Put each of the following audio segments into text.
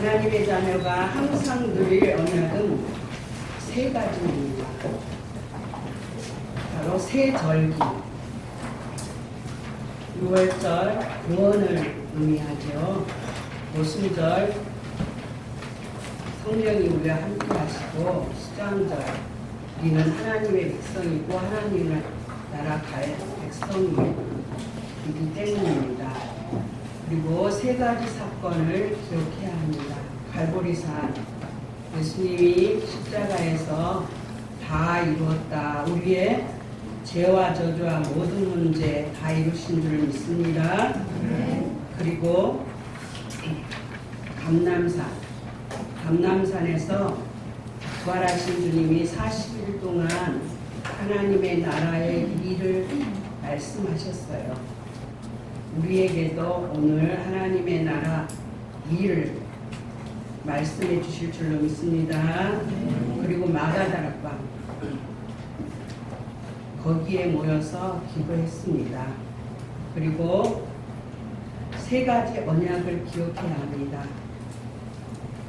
하나님의 자녀가 항상 누릴 언약은 세 가지입니다. 바로 세절기, 6월절 구원을 의미하죠. 오순절 성령이 우리와 함께 하시고, 수장절 우리는 하나님의 백성이고 하나님의 나라 갈 백성이기 때문입니다. 그리고 세 가지 사건을 기억해야 합니다. 갈보리산, 예수님이 십자가에서 다 이루었다. 우리의 죄와 저주와 모든 문제 다 이루신 줄 믿습니다. 그리고 감남산에서 부활하신 주님이 40일 동안 하나님의 나라의 일을 말씀하셨어요. 우리에게도 오늘 하나님의 나라 일을 말씀해 주실 줄로 믿습니다. 그리고 마가다락방, 거기에 모여서 기도했습니다. 그리고 세 가지 언약을 기억해야 합니다.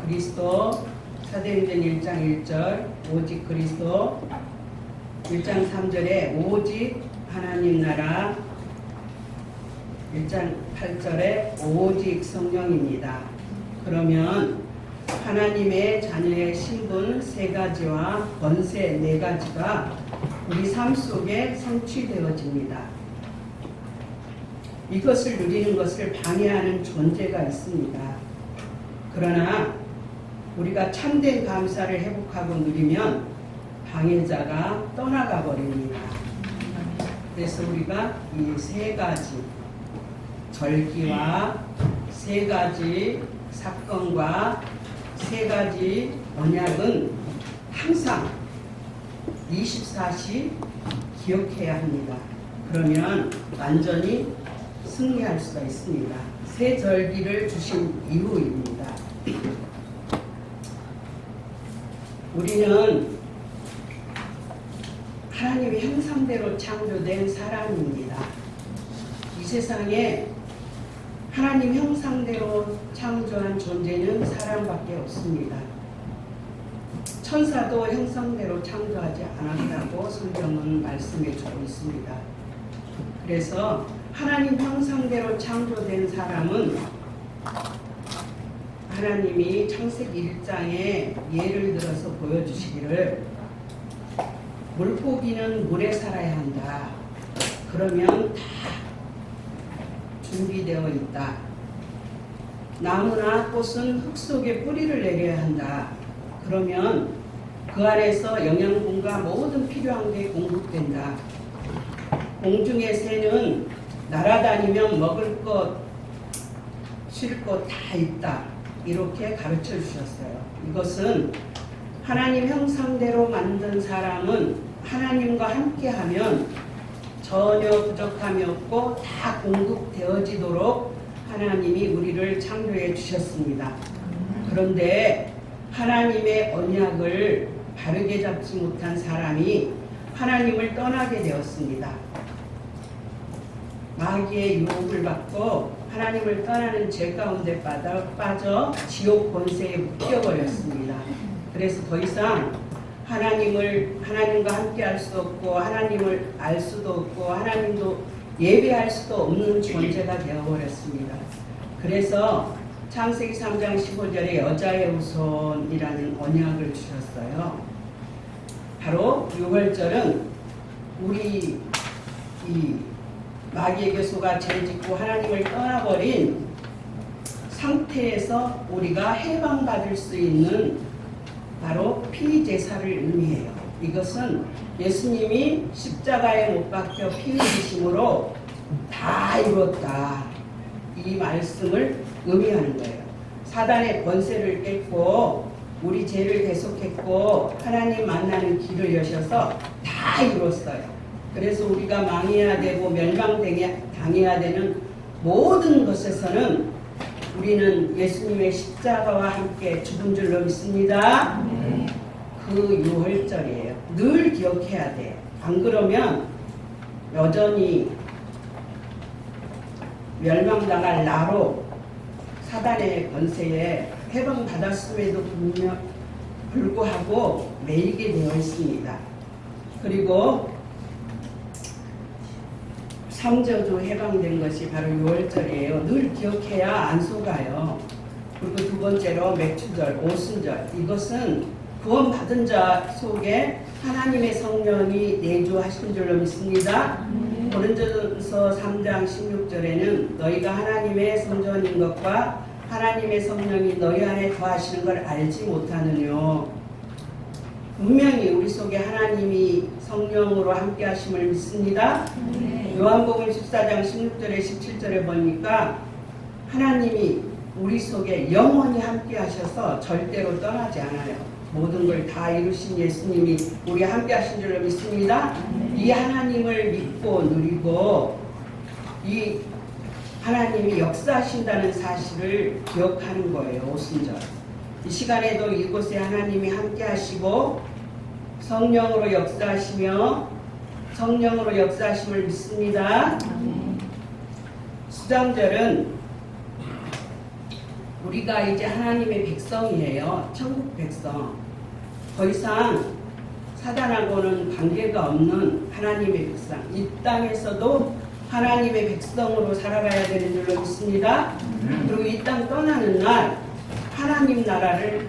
그리스도, 사도행전 1장 1절 오직 그리스도, 1장 3절에 오직 하나님 나라, 1장 8절에 오직 성령입니다. 그러면 하나님의 자녀의 신분 세 가지와 권세 네 가지가 우리 삶 속에 성취되어집니다. 이것을 누리는 것을 방해하는 존재가 있습니다. 그러나 우리가 참된 감사를 회복하고 누리면 방해자가 떠나가 버립니다. 그래서 우리가 이 세 가지 절기와 세 가지 사건과 세 가지 언약은 항상 24시 기억해야 합니다. 그러면 완전히 승리할 수가 있습니다. 새 절기를 주신 이유입니다. 우리는 하나님의 형상대로 창조된 사람입니다. 이 세상에 하나님 형상대로 창조한 존재는 사람밖에 없습니다. 천사도 형상대로 창조하지 않았다고 성경은 말씀해 주고 있습니다. 그래서 하나님 형상대로 창조된 사람은 하나님이 창세기 1장에 예를 들어서 보여주시기를 물고기는 물에 살아야 한다. 그러면 다 준비되어 있다. 나무나 꽃은 흙 속에 뿌리를 내려야 한다. 그러면 그 안에서 영양분과 모든 필요한 게 공급된다. 공중의 새는 날아다니면 먹을 것, 쉴 것 다 있다. 이렇게 가르쳐 주셨어요. 이것은 하나님 형상대로 만든 사람은 하나님과 함께하면 전혀 부족함이 없고 다 공급되어지도록 하나님이 우리를 창조해 주셨습니다. 그런데 하나님의 언약을 바르게 잡지 못한 사람이 하나님을 떠나게 되었습니다. 마귀의 유혹을 받고 하나님을 떠나는 죄 가운데 빠져 지옥 권세에 묶여버렸습니다. 그래서 더 이상 하나님과 함께 할 수 없고 하나님을 알 수도 없고 하나님도 예배할 수도 없는 존재가 되어버렸습니다. 그래서 창세기 3장 15절에 여자의 후손이라는 언약을 주셨어요. 바로 6월절은 우리 이 마귀에게 속아 죄짓고 하나님을 떠나버린 상태에서 우리가 해방받을 수 있는 바로 피제사를 의미해요. 이것은 예수님이 십자가에 못 박혀 피 흘리심으로 다 이루었다. 이 말씀을 의미하는 거예요. 사단의 권세를 깼고 우리 죄를 대속했고 하나님 만나는 길을 여셔서 다 이뤘어요. 그래서 우리가 망해야 되고 멸망당해야 되는 모든 것에서는 우리는 예수님의 십자가와 함께 죽은 줄로 믿습니다. 그 6월절이에요. 늘 기억해야 돼요. 안 그러면 여전히 멸망당할 나로 사단의 권세에 해방받았음에도 불구하고 매이게 되어 있습니다. 그리고 삼저주 해방된 것이 바로 6월절이에요. 늘 기억해야 안 속아요. 그리고 두 번째로 맥추절, 오순절. 이것은 구원받은 자 속에 하나님의 성령이 내주하신 줄로 믿습니다. 고린도전서 3장 16절에는 너희가 하나님의 성전인 것과 하나님의 성령이 너희 안에 거하시는 걸 알지 못하느뇨. 분명히 우리 속에 하나님이 성령으로 함께 하심을 믿습니다. 요한복음 14장 16절에 17절에 보니까 하나님이 우리 속에 영원히 함께 하셔서 절대로 떠나지 않아요. 모든 걸 다 이루신 예수님이 우리 함께 하신 줄로 믿습니다. 이 하나님을 믿고 누리고 이 하나님이 역사하신다는 사실을 기억하는 거예요. 오순절. 이 시간에도 이곳에 하나님이 함께 하시고 성령으로 역사하시며 성령으로 역사하심을 믿습니다. 수장절은 우리가 이제 하나님의 백성이에요. 천국 백성. 더 이상 사단하고는 관계가 없는 하나님의 백성. 이 땅에서도 하나님의 백성으로 살아가야 되는 줄로 믿습니다. 그리고 이 땅 떠나는 날 하나님 나라를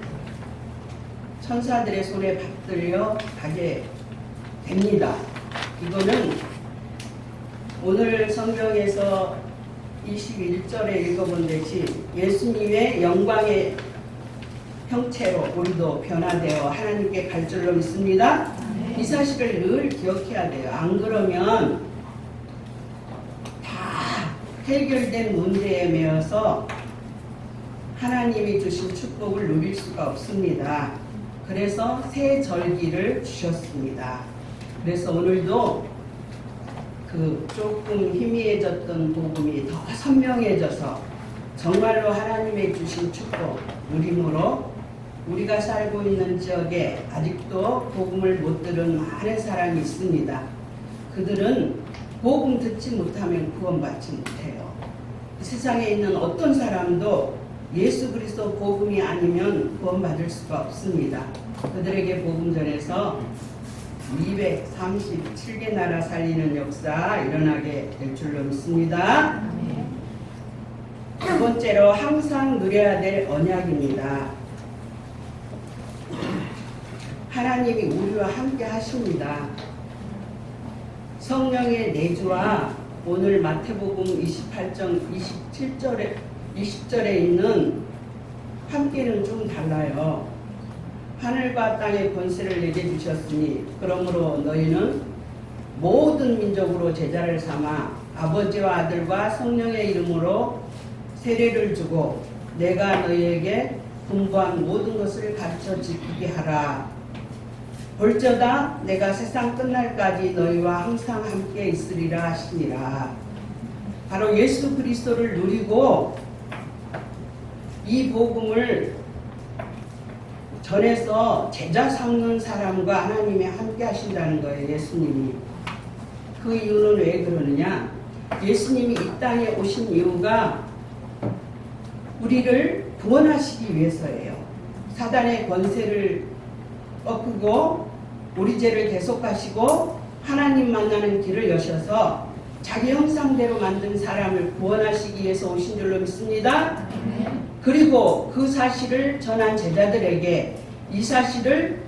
천사들의 손에 받들려 가게 됩니다. 이거는 오늘 성경에서 21절에 읽어본 듯이 예수님의 영광의 형체로 우리도 변화되어 하나님께 갈 줄로 믿습니다. 이 사실을 늘 기억해야 돼요. 안 그러면 다 해결된 문제에 매여서 하나님이 주신 축복을 누릴 수가 없습니다. 그래서 새 절기를 주셨습니다. 그래서 오늘도 조금 희미해졌던 복음이 더 선명해져서 정말로 하나님의 주신 축복 누림으로 우리가 살고 있는 지역에 아직도 복음을 못 들은 많은 사람이 있습니다. 그들은 복음 듣지 못하면 구원받지 못해요. 세상에 있는 어떤 사람도 예수 그리스도 복음이 아니면 구원받을 수가 없습니다. 그들에게 복음 전해서 237개 나라 살리는 역사 일어나게 될 줄로 믿습니다. 두 번째로 항상 누려야 될 언약입니다. 하나님이 우리와 함께 하십니다. 성령의 내주와 오늘 마태복음 28장 20절에 있는 함께는 좀 달라요. 하늘과 땅의 권세를 내게 주셨으니 그러므로 너희는 모든 민족으로 제자를 삼아 아버지와 아들과 성령의 이름으로 세례를 주고 내가 너희에게 분부한 모든 것을 가르쳐 지키게 하라. 볼저다 내가 세상 끝날까지 너희와 항상 함께 있으리라 하시니라. 바로 예수 그리스도를 누리고 이 복음을 전해서 제자 삼는 사람과 하나님이 함께 하신다는 거예요. 예수님이. 그 이유는 왜 그러느냐? 예수님이 이 땅에 오신 이유가 우리를 구원하시기 위해서예요. 사단의 권세를 꺾고 우리 죄를 대속하시고 하나님 만나는 길을 여셔서 자기 형상대로 만든 사람을 구원하시기 위해서 오신 줄로 믿습니다. 그리고 그 사실을 전한 제자들에게 이 사실을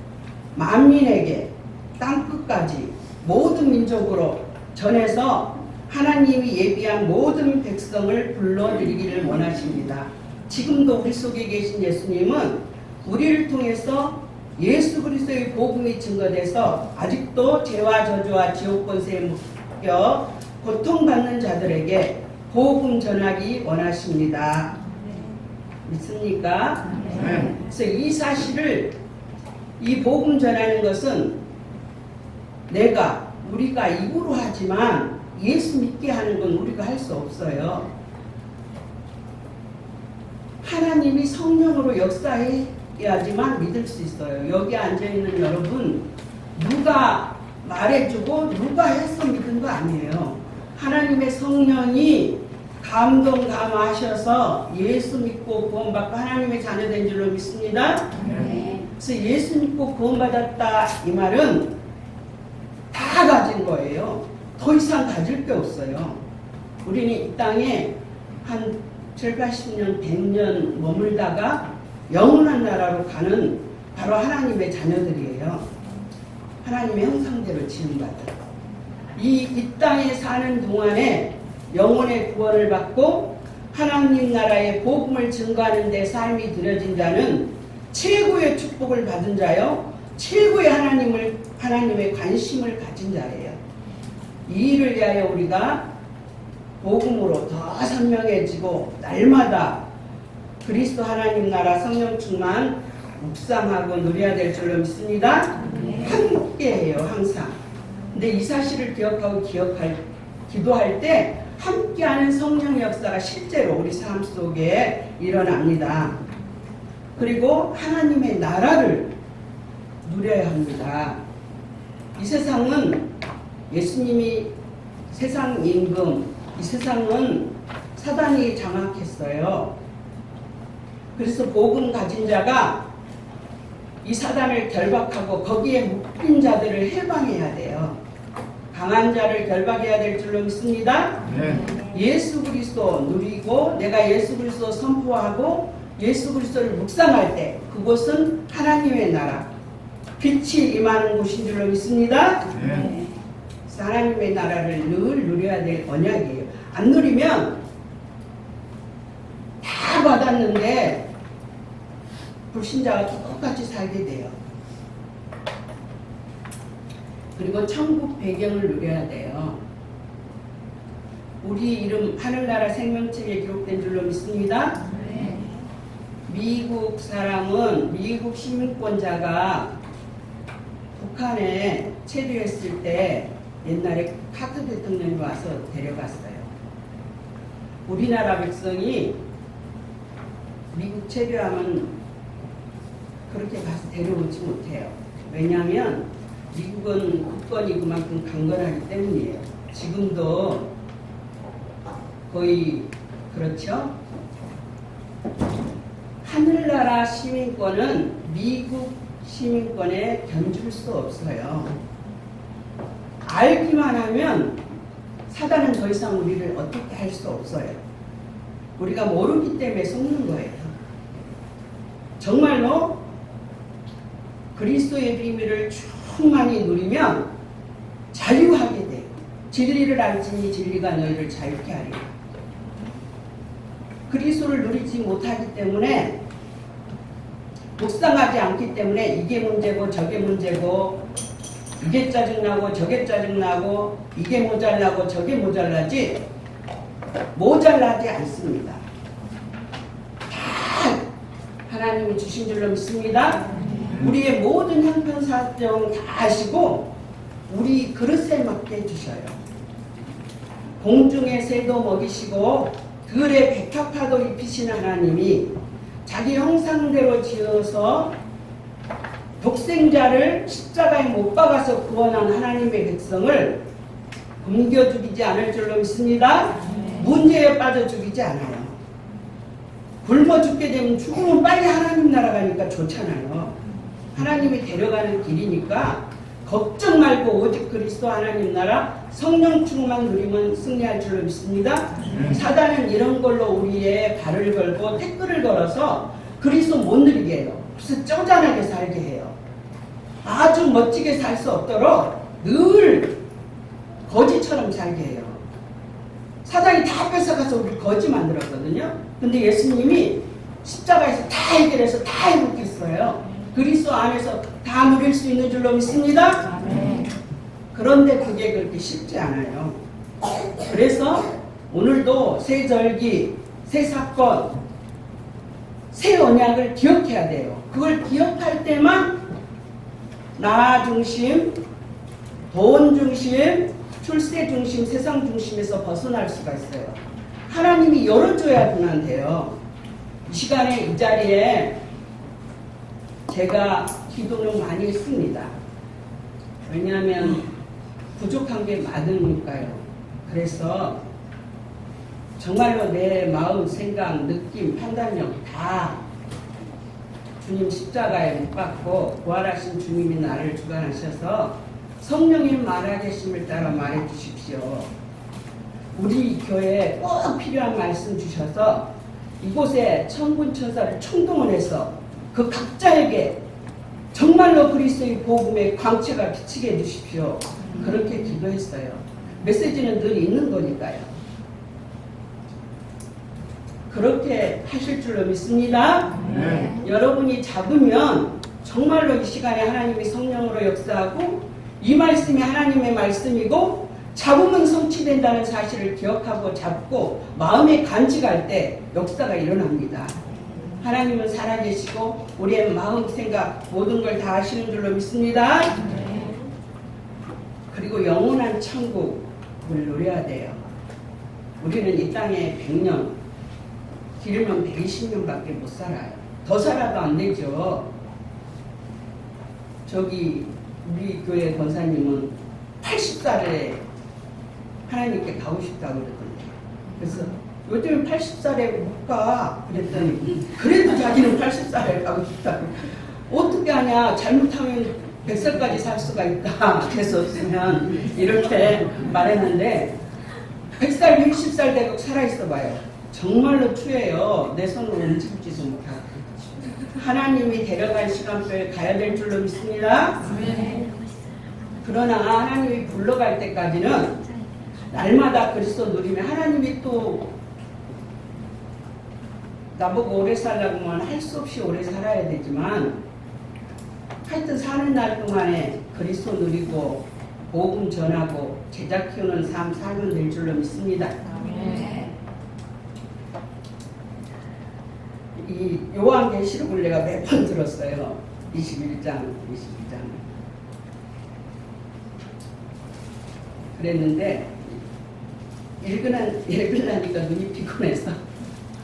만민에게 땅끝까지 모든 민족으로 전해서 하나님이 예비한 모든 백성을 불러들이기를 원하십니다. 지금도 우리 속에 계신 예수님은 우리를 통해서 예수 그리스도의 복음이 증거돼서 아직도 죄와 저주와 지옥 권세에 묶여 고통받는 자들에게 복음 전하기 원하십니다. 믿습니까? 그래서 이 사실을 이 복음 전하는 것은 우리가 입으로 하지만 예수 믿게 하는 건 우리가 할 수 없어요. 하나님이 성령으로 역사해야지만 믿을 수 있어요. 여기 앉아있는 여러분 누가 말해주고 누가 해서 믿은 거 아니에요. 하나님의 성령이 감동감화하셔서 예수 믿고 구원받고 하나님의 자녀된 줄로 믿습니다. 그래서 예수 믿고 구원받았다 이 말은 다 가진 거예요. 더 이상 가질 게 없어요. 우리는 이 땅에 한 7, 80년, 100년 머물다가 영원한 나라로 가는 바로 하나님의 자녀들이에요. 하나님의 형상대로 지음받은. 이 땅에 사는 동안에 영혼의 구원을 받고 하나님 나라의 복음을 증거하는 데 삶이 들여진 자는 최고의 축복을 받은 자요, 최고의 하나님의 관심을 가진 자예요. 이 일을 위하여 우리가 복음으로 더 선명해지고 날마다 그리스도 하나님 나라 성령 충만 묵상하고 누려야 될 줄로 믿습니다. 함께해요, 항상. 근데 이 사실을 기억하고 기도할 때 함께하는 성령의 역사가 실제로 우리 삶 속에 일어납니다. 그리고 하나님의 나라를 누려야 합니다. 이 세상은 예수님이 세상 임금, 이 세상은 사단이 장악했어요. 그래서 복음 가진 자가 이 사단을 결박하고 거기에 묶인 자들을 해방해야 돼요. 강한 자를 결박해야 될 줄로 믿습니다. 예수 그리스도 누리고 내가 예수 그리스도 선포하고 예수 그리스도를 묵상할 때 그곳은 하나님의 나라, 빛이 임하는 곳인 줄로 믿습니다. 그래서 하나님의 나라를 늘 누려야 될 언약이에요. 안 누리면 다 받았는데 불신자가 똑같이 살게 돼요. 그리고 천국 배경을 누려야 돼요. 우리 이름 하늘나라 생명책에 기록된 줄로 믿습니다. 미국 사람은 미국 시민권자가 북한에 체류했을 때 옛날에 카트 대통령이 와서 데려갔어요. 우리나라 백성이 미국 체류하면 그렇게 가서 데려오지 못해요. 왜냐하면 미국은 국권이 그만큼 강건하기 때문이에요. 지금도 거의 그렇죠. 하늘나라 시민권은 미국 시민권에 견줄 수 없어요. 알기만 하면 사단은 더 이상 우리를 어떻게 할 수 없어요. 우리가 모르기 때문에 속는 거예요. 정말로 그리스도의 비밀을 충만히 누리면 자유하게 돼요. 진리를 알지니 진리가 너희를 자유케 하리라. 그리스도를 누리지 못하기 때문에 묵상하지 않기 때문에 이게 문제고 저게 문제고 이게 짜증나고 저게 짜증나고 이게 모자라고 저게 모자라지 모자라지 않습니다. 다 하나님이 주신 줄로 믿습니다. 우리의 모든 형편사정 다 아시고 우리 그릇에 맞게 해주셔요. 공중의 새도 먹이시고 들의 백합화도 입히시는 하나님이 자기 형상대로 지어서 독생자를 십자가에 못 박아서 구원한 하나님의 백성을 굶겨 죽이지 않을 줄로 믿습니다. 문제에 빠져 죽이지 않아요. 굶어 죽게 되면 죽으면 빨리 하나님 나라 가니까 좋잖아요. 하나님이 데려가는 길이니까 걱정 말고 오직 그리스도 하나님 나라 성령 충만 누리면 승리할 줄로 믿습니다. 사단은 이런 걸로 우리의 발을 걸고 태클을 걸어서 그리스도 못 누리게 해요. 그래서 쪼잔하게 살게 해요. 아주 멋지게 살 수 없도록 늘 거지처럼 살게 해요. 사단이 다 뺏어가서 우리 거지 만들었거든요. 근데 예수님이 십자가에서 다 해결해서 다 회복했어요. 그리스도 안에서 다 누릴 수 있는 줄로 믿습니다. 그런데 그게 그렇게 쉽지 않아요. 그래서 오늘도 새 절기, 새 사건, 새 언약을 기억해야 돼요. 그걸 기억할 때만 나 중심, 돈 중심, 출세 중심, 세상 중심에서 벗어날 수가 있어요. 하나님이 열어줘야만 돼요. 이 시간에 이 자리에 제가 기도를 많이 했습니다. 왜냐하면 부족한 게 많으니까요. 그래서 정말로 내 마음, 생각, 느낌, 판단력 다 주님 십자가에 못 박고 부활하신 주님이 나를 주관하셔서 성령의 말하계심을 따라 말해 주십시오. 우리 교회에 꼭 필요한 말씀 주셔서 이곳에 천군 천사를 총동원해서 그 각자에게 정말로 그리스도의 복음의 광채가 비치게 해주십시오. 그렇게 기도했어요. 메시지는 늘 있는 거니까요. 그렇게 하실 줄로 믿습니다. 네. 여러분이 잡으면 정말로 이 시간에 하나님이 성령으로 역사하고 이 말씀이 하나님의 말씀이고 잡으면 성취된다는 사실을 기억하고 잡고 마음에 간직할 때 역사가 일어납니다. 하나님은 살아계시고 우리의 마음, 생각 모든 걸 다 아시는 줄로 믿습니다. 그리고 영원한 천국을 누려야 돼요. 우리는 이 땅에 100년, 길면 120년밖에 못 살아요. 더 살아도 안 되죠. 저기 우리 교회 권사님은 80살에 하나님께 가고 싶다고 그러던데. 그래서 요즘 80살에 못 가. 그랬더니 그래도 자기는 80살에 가고 싶다고. 어떻게 하냐. 잘못하면 100살까지 살 수가 있다. 그래서 없으면 이렇게 말했는데 100살, 110살 되고 살아있어 봐요. 정말로 추해요. 내 손으로 움직이지도 못하고. 하나님이 데려갈 시간표에 가야 될 줄로 믿습니다. 그러나 하나님이 불러갈 때까지는 날마다 그리스도 누리면 하나님이 또 나보고 오래 살라고 하면 할 수 없이 오래 살아야 되지만 하여튼 사는 날 동안에 그리스도 누리고 복음 전하고 제자 키우는 삶 살면 될 줄로 믿습니다. 이 요한계시록을 내가 몇 번 들었어요. 21장. 그랬는데 읽으려니까 눈이 피곤해서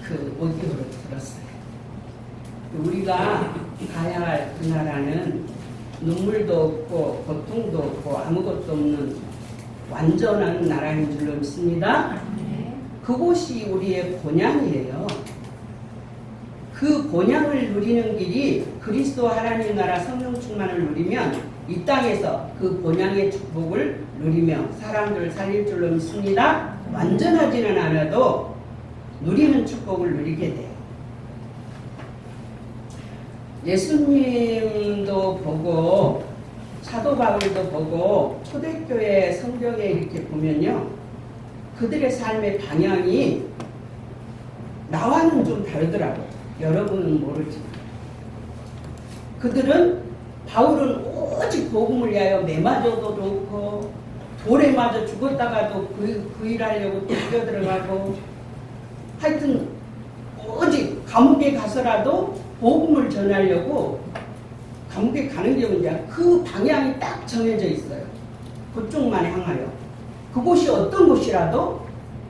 그 오디오로 들었어요. 우리가 가야 할 그 나라는 눈물도 없고 고통도 없고 아무것도 없는 완전한 나라인 줄로 믿습니다. 그곳이 우리의 본향이에요. 그 본향을 누리는 길이 그리스도 하나님 나라 성령 충만을 누리면 이 땅에서 그 본향의 축복을 누리며 사람들을 살릴 줄로 믿습니다. 완전하지는 않아도 누리는 축복을 누리게 돼요. 예수님도 보고 사도 바울도 보고 초대교회 성경에 이렇게 보면요. 그들의 삶의 방향이 나와는 좀 다르더라고요. 여러분은 모르지만. 그들은 바울은 오직 복음을 위하여 매맞아도 좋고 돌에 맞아 죽었다가도 그 일하려고 또 뛰어들어가고 하여튼 오직 감옥에 가서라도 복음을 전하려고 감옥에 가는 게 문제야. 그 방향이 딱 정해져 있어요. 그쪽만 향하여. 그곳이 어떤 곳이라도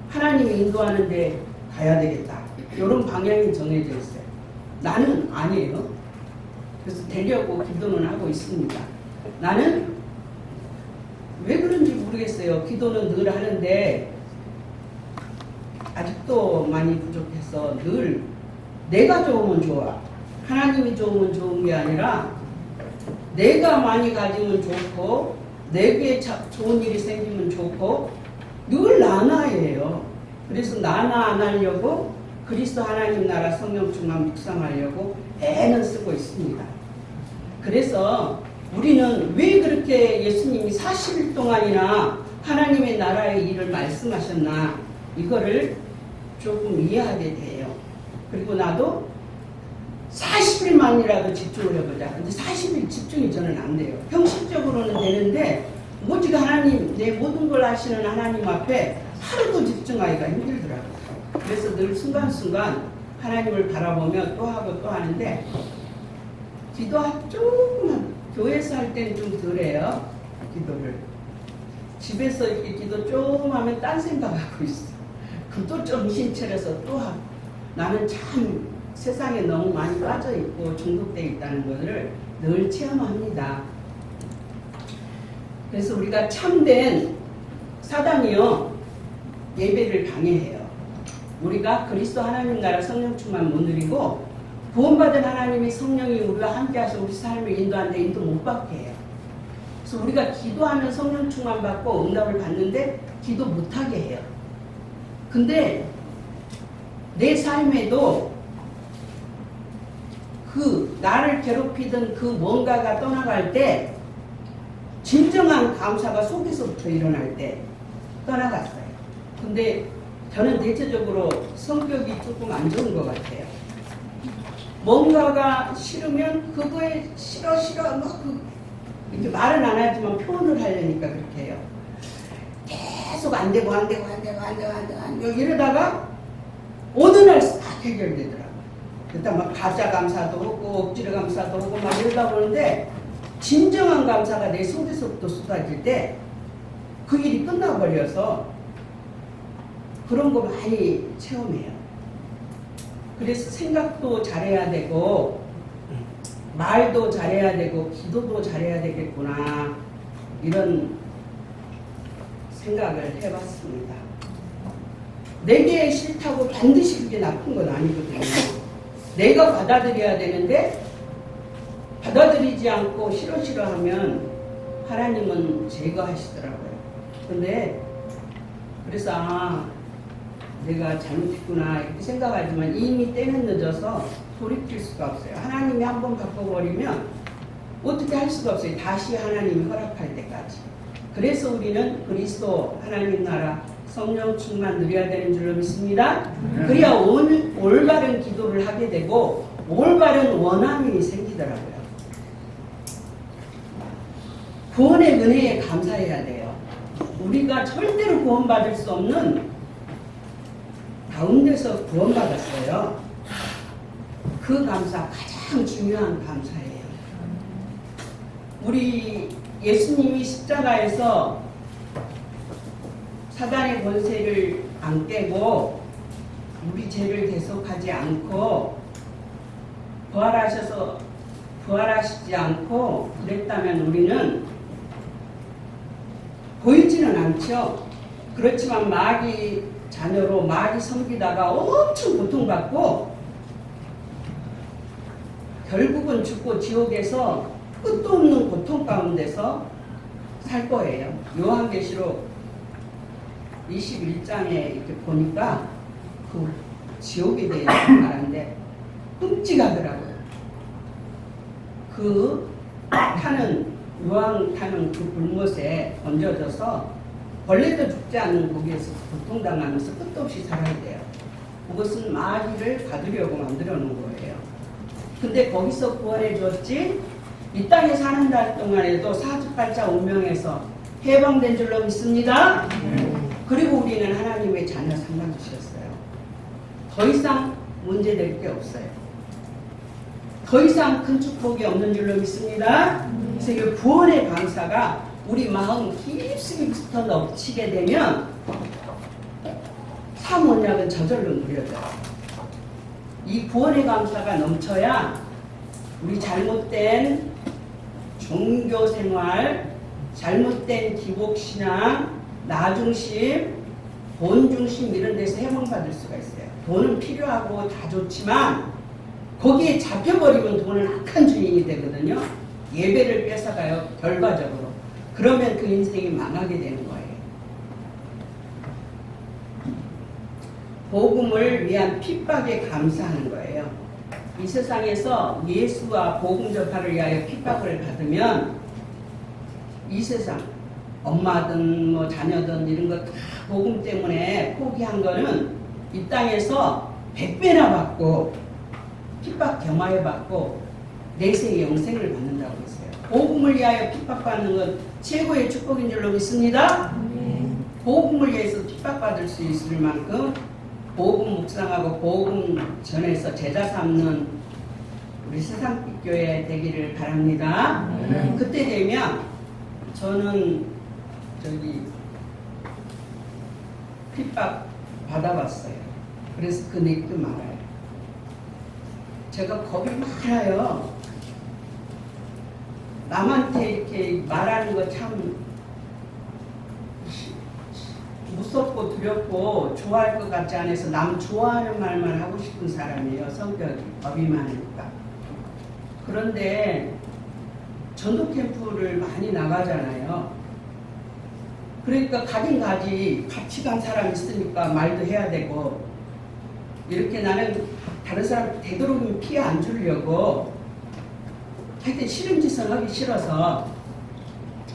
하나님이 인도하는 데 가야 되겠다. 이런 방향이 정해져 있어요. 나는 아니에요. 그래서 되려고 기도는 하고 있습니다. 나는 왜 그런지 모르겠어요. 기도는 늘 하는데 아직도 많이 부족해서 늘 내가 좋으면 좋아. 하나님이 좋으면 좋은 게 아니라 내가 많이 가지면 좋고 내게 좋은 일이 생기면 좋고 늘 나나예요. 그래서 나나 안 하려고 그리스도 하나님 나라 성령 충만 묵상하려고 애는 쓰고 있습니다. 그래서 우리는 왜 그렇게 예수님이 40일 동안이나 하나님의 나라의 일을 말씀하셨나 이거를 조금 이해하게 돼요. 그리고 나도 40일만이라도 집중을 해보자. 근데 40일 집중이 저는 안 돼요. 형식적으로는 되는데 오직 하나님, 내 모든 걸 아시는 하나님 앞에 하루도 집중하기가 힘들더라고요. 그래서 늘 순간순간 하나님을 바라보며 또 하고 또 하는데 조금만 교회에서 할 때는 좀 덜해요. 기도를. 집에서 이렇게 기도 조금 하면 딴 생각하고 있어. 그럼 또 정신 차려서 또 하고. 나는 참 세상에 너무 많이 빠져있고 중독되어 있다는 것을 늘 체험합니다. 그래서 우리가 참된 사단이요 예배를 방해해요. 우리가 그리스도 하나님 나라 성령 충만 못 누리고 구원받은 하나님이 성령이 우리와 함께 하셔 우리 삶을 인도하는데 인도 못 받게 해요. 그래서 우리가 기도하면 성령 충만 받고 응답을 받는데 기도 못하게 해요. 근데 내 삶에도 그 나를 괴롭히던 그 뭔가가 떠나갈 때 진정한 감사가 속에서부터 일어날 때 떠나갔어요. 근데 저는 대체적으로 성격이 조금 안 좋은 것 같아요. 뭔가가 싫으면 그거에 싫어 이렇게 말은 안 하지만 표현을 하려니까 그렇게 해요. 계속 안 되고 이러다가 어느 날 싹 해결되더라고요. 일단 막 가짜 감사도 하고 억지로 감사도 하고 막 이러다 보는데 진정한 감사가 내 속에서부터 쏟아질 때 그 일이 끝나버려서 그런 거 많이 체험해요. 그래서 생각도 잘해야 되고 말도 잘해야 되고 기도도 잘해야 되겠구나 이런 생각을 해봤습니다. 내게 싫다고 반드시 그게 나쁜 건 아니거든요. 내가 받아들여야 되는데 받아들이지 않고 싫어하면 하나님은 제거하시더라고요. 근데 그래서 내가 잘못했구나 이렇게 생각하지만 이미 때는 늦어서 돌이킬 수가 없어요. 하나님이 한번 바꿔버리면 어떻게 할 수가 없어요. 다시 하나님이 허락할 때까지. 그래서 우리는 그리스도 하나님 나라 성령 충만 누려야 되는 줄로 믿습니다. 그래야 올바른 기도를 하게 되고 올바른 원함이 생기더라고요. 구원의 은혜에 감사해야 돼요. 우리가 절대로 구원받을 수 없는 가운데서 구원받았어요. 그 감사 가장 중요한 감사예요. 우리 예수님이 십자가에서 사단의 권세를 안 깨고 우리 죄를 계속하지 않고 부활하시지 않고 그랬다면 우리는 보이지는 않죠. 그렇지만 마귀 자녀로 마귀 섬기다가 엄청 고통받고 결국은 죽고 지옥에서 끝도 없는 고통 가운데서 살 거예요. 요한계시록 21장에 이렇게 보니까 그 지옥에 대해서 말하는데 끔찍하더라고요. 그 요한 타는 그 불못에 던져져서 벌레도 죽지 않는 거기에서 고통당하면서 끝도 없이 살아야 돼요. 그것은 마귀를 받으려고 만들어 놓은 거예요. 근데 거기서 구원해 줬지 이 땅에 사는 날 동안에도 사주팔자 운명에서 해방된 줄로 믿습니다. 그리고 우리는 하나님의 자녀 삼아주셨어요. 더 이상 문제될 게 없어요. 더 이상 큰 축복이 없는 줄로 믿습니다. 그래서 이 구원의 감사가 우리 마음 깊숙이부터 넘치게 되면 사모약은 저절로 누려져요. 이 구원의 감사가 넘쳐야 우리 잘못된 종교생활, 잘못된 기복신앙, 나중심, 본중심 이런 데서 해방받을 수가 있어요. 돈은 필요하고 다 좋지만 거기에 잡혀버리면 돈은 악한 주인이 되거든요. 예배를 뺏어가요. 결과적으로. 그러면 그 인생이 망하게 되는 거예요. 복음을 위한 핍박에 감사하는 거예요. 이 세상에서 예수와 복음 전파를 위하여 핍박을 받으면 이 세상 엄마든 뭐 자녀든 이런 거 다 복음 때문에 포기한 거는 이 땅에서 100배나 받고 핍박 경화해 받고 내세의 영생을 받는다고 했어요. 복음을 위하여 핍박받는 건 최고의 축복인 줄로 믿습니다. 복음을 위해서 핍박받을 수 있을 만큼 복음 묵상하고 복음 전해서 제자 삼는 우리 세상빛교회 되기를 바랍니다. 그때 되면 저는 핍박 받아봤어요. 그래서 그 느낌 알아요. 제가 겁이 많아요. 남한테 이렇게 말하는 거 참 무섭고 두렵고 좋아할 것 같지 않아서 남 좋아하는 말만 하고 싶은 사람이에요. 성격이 겁이 많으니까. 그런데 전도 캠프를 많이 나가잖아요. 그러니까 가긴 가지 같이 간 사람 있으니까 말도 해야 되고, 이렇게 나는 다른 사람 되도록이면 피해 안 주려고 하여튼 싫은 짓을 하기 싫어서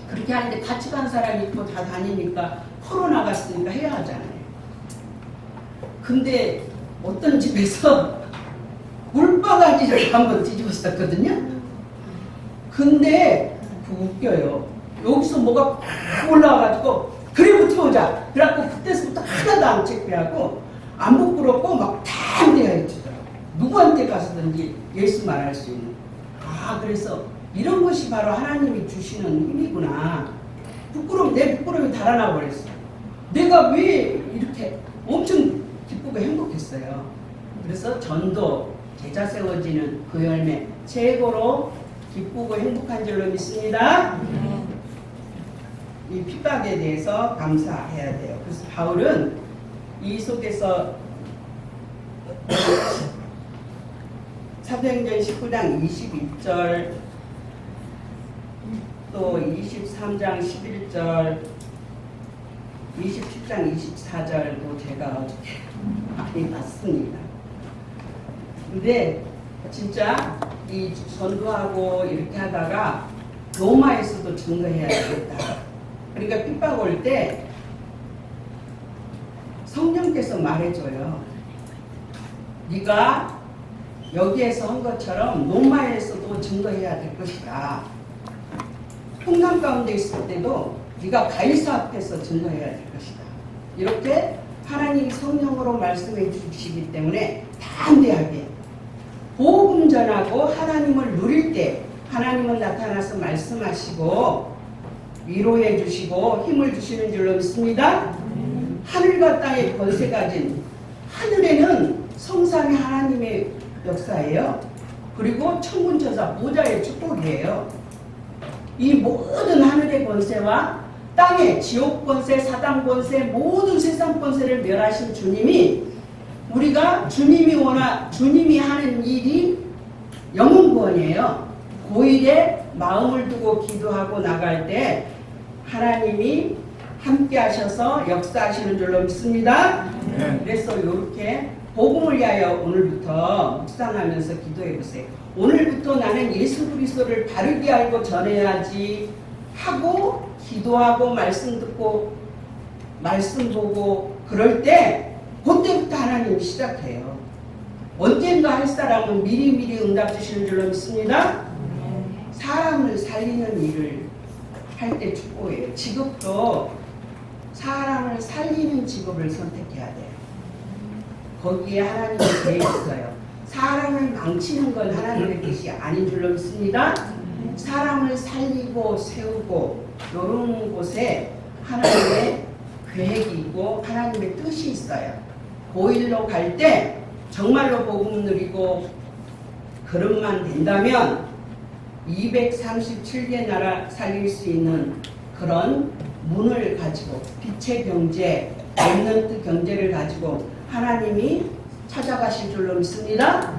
그렇게 하는데, 같이 간 사람이 있고 다 다니니까 코로나 갔으니까 해야 하잖아요. 근데 어떤 집에서 물바가지를 한번 뒤집었었거든요. 근데 웃겨요. 여기서 뭐가 팍 올라와가지고 그래 붙어오자. 그래갖고 그때서부터 하나도 안 창피하고 안 부끄럽고 막 담대하게 주더라고. 누구한테 가서든지 예수 말할 수 있는. 아, 그래서 이런 것이 바로 하나님이 주시는 힘이구나. 내 부끄러움이 달아나 버렸어. 내가 왜 이렇게 엄청 기쁘고 행복했어요. 그래서 전도, 제자 세워지는 그 열매 최고로 기쁘고 행복한 줄로 믿습니다. 이 핍박에 대해서 감사해야 돼요. 그래서 바울은 이 속에서 사도행전 19장 22절 또 23장 11절 27장 24절도 제가 어저께 많이 봤습니다. 근데 진짜 이 전도하고 이렇게 하다가 로마에서도 증거해야 되겠다. 그러니까 핍박 올 때 성령께서 말해줘요. 네가 여기에서 한 것처럼 로마에서도 증거해야 될 것이다. 풍랑 가운데 있을 때도 네가 가이사 앞에서 증거해야 될 것이다. 이렇게 하나님이 성령으로 말씀해 주시기 때문에 담대하게 복음 전하고 하나님을 누릴 때 하나님은 나타나서 말씀하시고 위로해 주시고 힘을 주시는 줄로 믿습니다. 하늘과 땅의 권세 가진, 하늘에는 성삼위 하나님의 역사예요. 그리고 천군천사 보좌의 축복이에요. 이 모든 하늘의 권세와 땅의 지옥 권세, 사단 권세, 모든 세상 권세를 멸하신 주님이, 우리가 주님이 하는 일이 영혼 구원이에요. 고일에 마음을 두고 기도하고 나갈 때 하나님이 함께 하셔서 역사하시는 줄로 믿습니다. 그래서 이렇게 복음을 위하여 오늘부터 묵상하면서 기도해 보세요. 오늘부터 나는 예수 그리스도를 바르게 알고 전해야지 하고 기도하고 말씀 듣고 말씀 보고 그럴 때 그때부터 하나님이 시작해요. 언젠가 할 사람은 미리미리 응답 주시는 줄로 믿습니다. 사람을 살리는 일을 할 때 축복해요. 직업도 사람을 살리는 직업을 선택해야 돼요. 거기에 하나님이 되어 있어요. 사람을 망치는 건 하나님의 뜻이 아닌 줄로 믿습니다. 사람을 살리고 세우고 이런 곳에 하나님의 계획이 있고 하나님의 뜻이 있어요. 고일로 갈 때 정말로 복음 누리고 그릇만 된다면 237개 나라 살릴 수 있는 그런 문을 가지고 빛의 경제, 랩넌트 경제를 가지고 하나님이 찾아가실 줄로 믿습니다.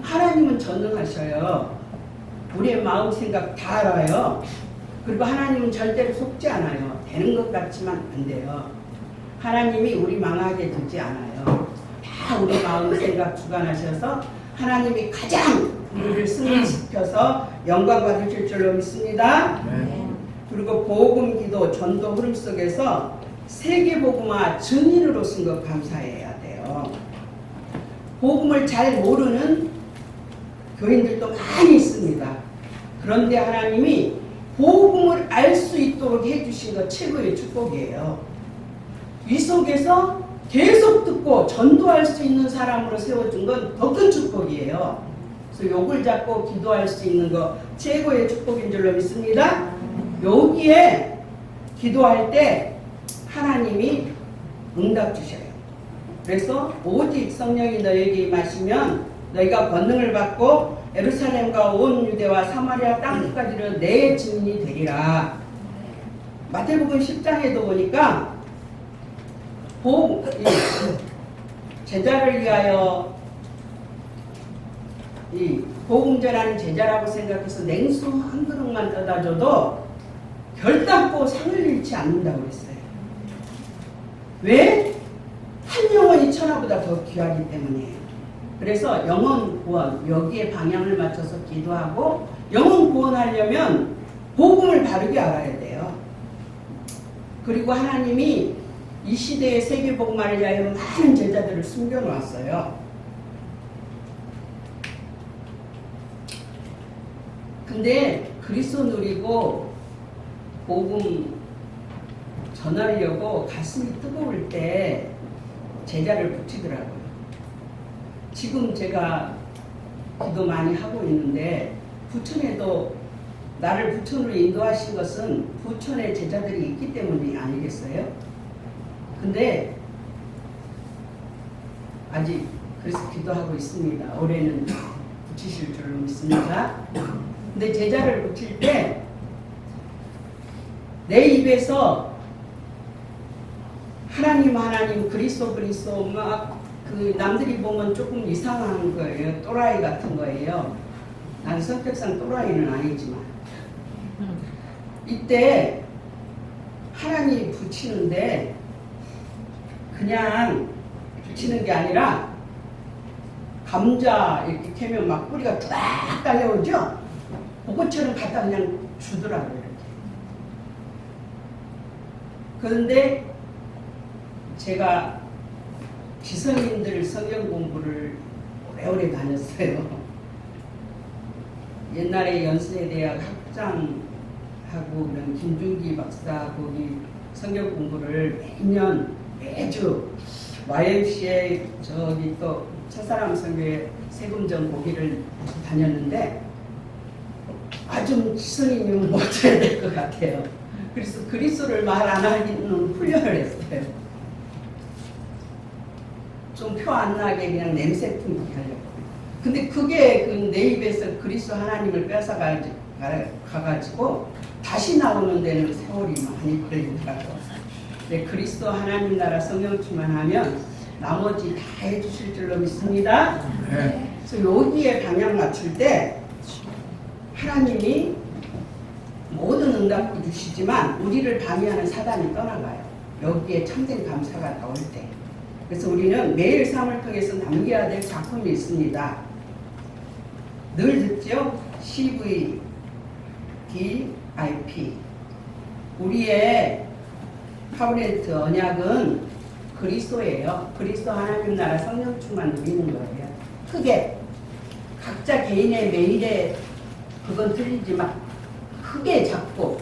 하나님은 전능하셔요. 우리의 마음 생각 다 알아요. 그리고 하나님은 절대로 속지 않아요. 되는 것 같지만 안 돼요. 하나님이 우리 망하게 두지 않아요. 다 우리 마음 생각 주관하셔서 하나님이 가장 우리를 승리시켜서 영광 받으실 줄로 믿습니다. 그리고 복음, 기도, 전도 흐름 속에서 세계복음화 증인으로 쓴 것 감사해야 돼요. 복음을 잘 모르는 교인들도 많이 있습니다. 그런데 하나님이 복음을 알 수 있도록 해주신 것 최고의 축복이에요. 이 속에서 계속 듣고 전도할 수 있는 사람으로 세워준 건 더 큰 축복이에요. 그래서 욕을 잡고 기도할 수 있는 거 최고의 축복인 줄로 믿습니다. 여기에 기도할 때 하나님이 응답 주셔요. 그래서 오직 성령이 너에게 임하시면 너희가 권능을 받고 예루살렘과 온 유대와 사마리아 땅끝까지는 내 증인이 되리라. 마태복음 10장에도 보니까 제자를 위하여 이 복음 전하는 제자라고 생각해서 냉수 한 그릇만 떠다 줘도 결단코 상을 잃지 않는다고 그랬어요. 왜? 한 영혼이 천하보다 더 귀하기 때문이에요. 그래서 영혼 구원, 여기에 방향을 맞춰서 기도하고 영혼 구원하려면 복음을 바르게 알아야 돼요. 그리고 하나님이 이 시대의 세계복음화를 위하여 많은 제자들을 숨겨놓았어요. 근데 그리스도 누리고 복음 전하려고 가슴이 뜨거울 때 제자를 붙이더라고요. 지금 제가 기도 많이 하고 있는데 부천에도 나를 부천으로 인도하신 것은 부천에 제자들이 있기 때문이 아니겠어요? 근데 아직 그래서 기도하고 있습니다. 올해는 붙이실 줄로 믿습니다. 근데 제자를 붙일 때 내 입에서 하나님 그리스도 막 그 남들이 보면 조금 이상한 거예요. 또라이 같은 거예요. 난 성격상 또라이는 아니지만 이때 하나님 붙이는데 그냥 붙이는 게 아니라 감자 이렇게 캐면 막 뿌리가 쫙 달려오죠? 그것처럼 갖다 그냥 주더라고요. 이렇게. 그런데 제가 지성인들 성경 공부를 오래오래 다녔어요. 옛날에 연세대학 학장하고 그런 김준기 박사하고 성경 공부를 매주 YMCA 저기 또 첫사랑 성교회 세금전 보기를 다녔는데 아주 지성인이면 못해야 될 것 같아요. 그래서 그리스도를 말 안 하기는 훈련을 했어요. 좀 표 안 나게 그냥 냄새 풍기게 하려고. 근데 그게 내 입에서 그리스도 하나님을 뺏어가가지고 다시 나오는 데는 세월이 많이 걸리더라고요. 근데 그리스도 하나님 나라 성령충만 하면 나머지 다 해주실 줄로 믿습니다. 네. 그래서 여기에 방향 맞출 때 하나님이 모든 응답도 주시지만 우리를 방해하는 사단이 떠나가요. 여기에 참된 감사가 나올 때. 그래서 우리는 매일 삶을 통해서 남겨야 될 작품이 있습니다. 늘 듣죠? CVDIP. 우리의 카브렌트 언약은 그리스도예요. 그리스도 하나님 나라 성령충만 누리는 거예요. 크게 각자 개인의 매일의 그건 틀리지만 크게 잡고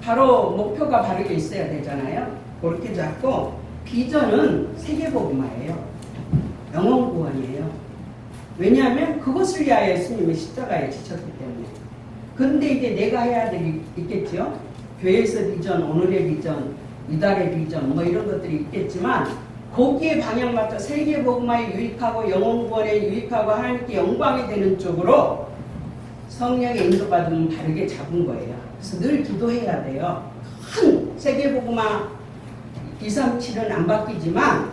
바로 목표가 바르게 있어야 되잖아요. 그렇게 잡고 비전은 세계복음화예요. 영혼 구원이에요. 왜냐하면 그것을 위하여 예수님이 십자가에 지쳤기 때문에. 그런데 이제 내가 해야 될 일이 있겠죠. 교회에서 비전, 오늘의 비전, 이달의 비전 뭐 이런 것들이 있겠지만 거기에 방향 맞춰 세계복음화에 유익하고 영혼 구원에 유익하고 하나님께 영광이 되는 쪽으로 성령의 인도받으면 바르게 잡은 거예요. 그래서 늘 기도해야 돼요. 큰 세계복음화 237은 안 바뀌지만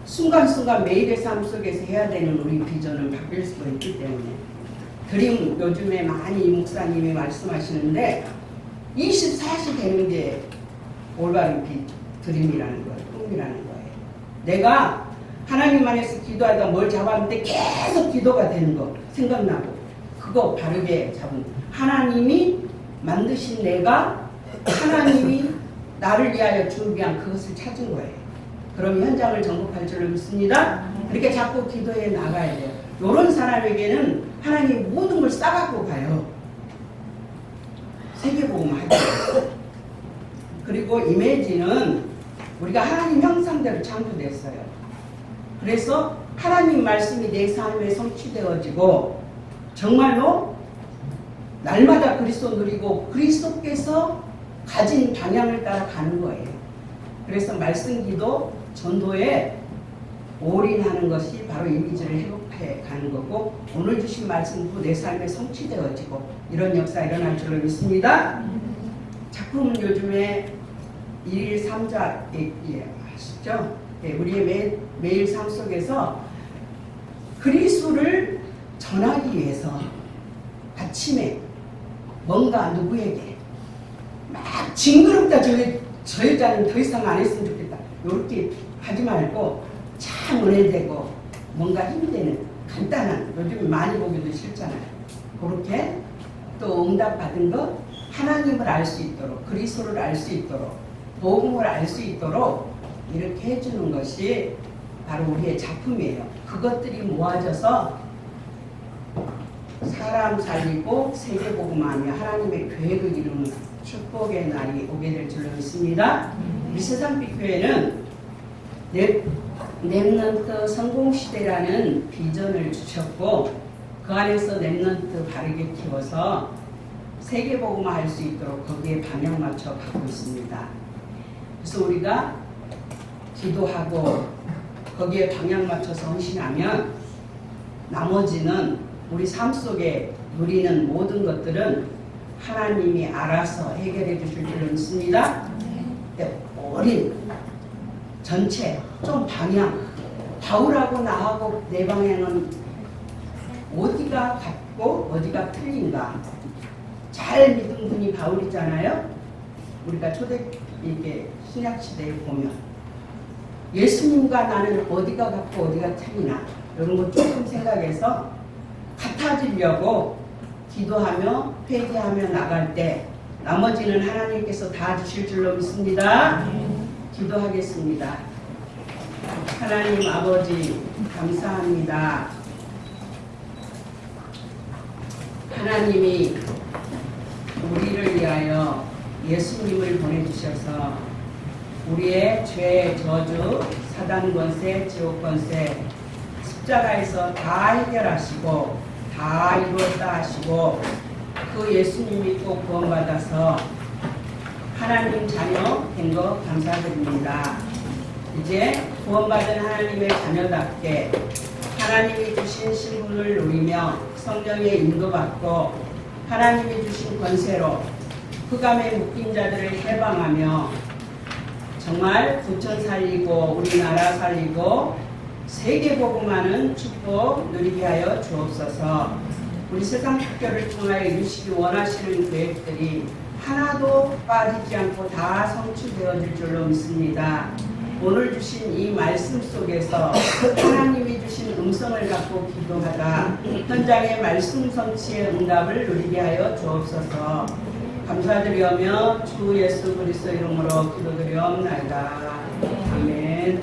순간순간 매일의 삶 속에서 해야 되는 우리 비전은 바뀔 수가 있기 때문에 드림 요즘에 많이 이 목사님이 말씀하시는데 24시 되는 게 올바른 드림이라는 거예요. 꿈이라는 거예요. 내가 하나님 안에서 기도하다 뭘 잡았는데 계속 기도가 되는 거 생각나고 그거 바르게 잡은 하나님이 만드신 내가 하나님이 나를 위하여 준비한 그것을 찾은 거예요. 그럼 현장을 정복할 줄로 믿습니다. 그렇게 자꾸 기도해 나가야 돼요. 이런 사람에게는 하나님 모든 걸 싸갖고 가요. 세계복음 할 때. 그리고 이미지는 우리가 하나님 형상대로 창조됐어요. 그래서 하나님 말씀이 내 삶에 성취되어지고 정말로 날마다 그리스도 누리고 그리스도께서 가진 방향을 따라 가는 거예요. 그래서 말씀기도 전도에 올인하는 것이 바로 이미지를 회복해 가는 거고 오늘 주신 말씀도 내 삶에 성취되어지고 이런 역사 일어날 줄로 믿습니다. 작품은 요즘에 1일 3자 아시죠? 네, 우리의 매일 삶 속에서 그리스도를 전하기 위해서 아침에 뭔가 누구에게 막 징그럽다 저 여자는 더 이상 안 했으면 좋겠다 이렇게 하지 말고 참 은혜되고 뭔가 힘되는 간단한 요즘 많이 보기도 싫잖아요. 그렇게 또 응답받은 것 하나님을 알 수 있도록 그리스도를 알 수 있도록 복음을 알 수 있도록 이렇게 해주는 것이 바로 우리의 작품이에요. 그것들이 모아져서 사람 살리고 세계복음하며 하나님의 계획을 이루는 축복의 날이 오게 될 줄로 믿습니다. 우리 세상빛교회는 랩넌트 성공시대라는 비전을 주셨고 그 안에서 랩넌트 바르게 키워서 세계복음화 할 수 있도록 거기에 방향 맞춰 가고 있습니다. 그래서 우리가 기도하고 거기에 방향 맞춰서 헌신하면 나머지는 우리 삶 속에 누리는 모든 것들은 하나님이 알아서 해결해 주실 줄 믿습니다. 어린 전체 좀 방향 바울하고 나하고 내 방향은 어디가 같고 어디가 틀린가 잘 믿은 분이 바울이잖아요. 우리가 이게 신약시대에 보면 예수님과 나는 어디가 같고 어디가 틀리나 이런 거 조금 생각해서 같아지려고 기도하며 회개하며 나갈 때 나머지는 하나님께서 다 주실 줄로 믿습니다. 기도하겠습니다. 하나님 아버지 감사합니다. 하나님이 우리를 위하여 예수님을 보내주셔서 우리의 죄, 저주, 사단 권세, 지옥 권세 십자가에서 다 해결하시고 다 이루었다 하시고 그 예수님이 또 구원받아서 하나님 자녀 된 거 감사드립니다. 이제 구원받은 하나님의 자녀답게 하나님이 주신 신분을 누리며 성령의 인도받고 하나님이 주신 권세로 흑암에 묶인 자들을 해방하며 정말 부천 살리고 우리나라 살리고 세계복음하는 축복 누리게 하여 주옵소서. 우리 세상 국교를 통하여 이루시기 원하시는 계획들이 하나도 빠지지 않고 다 성취되어질 줄로 믿습니다. 오늘 주신 이 말씀 속에서 하나님이 주신 음성을 갖고 기도하다 현장의 말씀 성취의 응답을 누리게 하여 주옵소서. 감사드리며 주 예수 그리스도 이름으로 기도드리옵나이다. 아멘.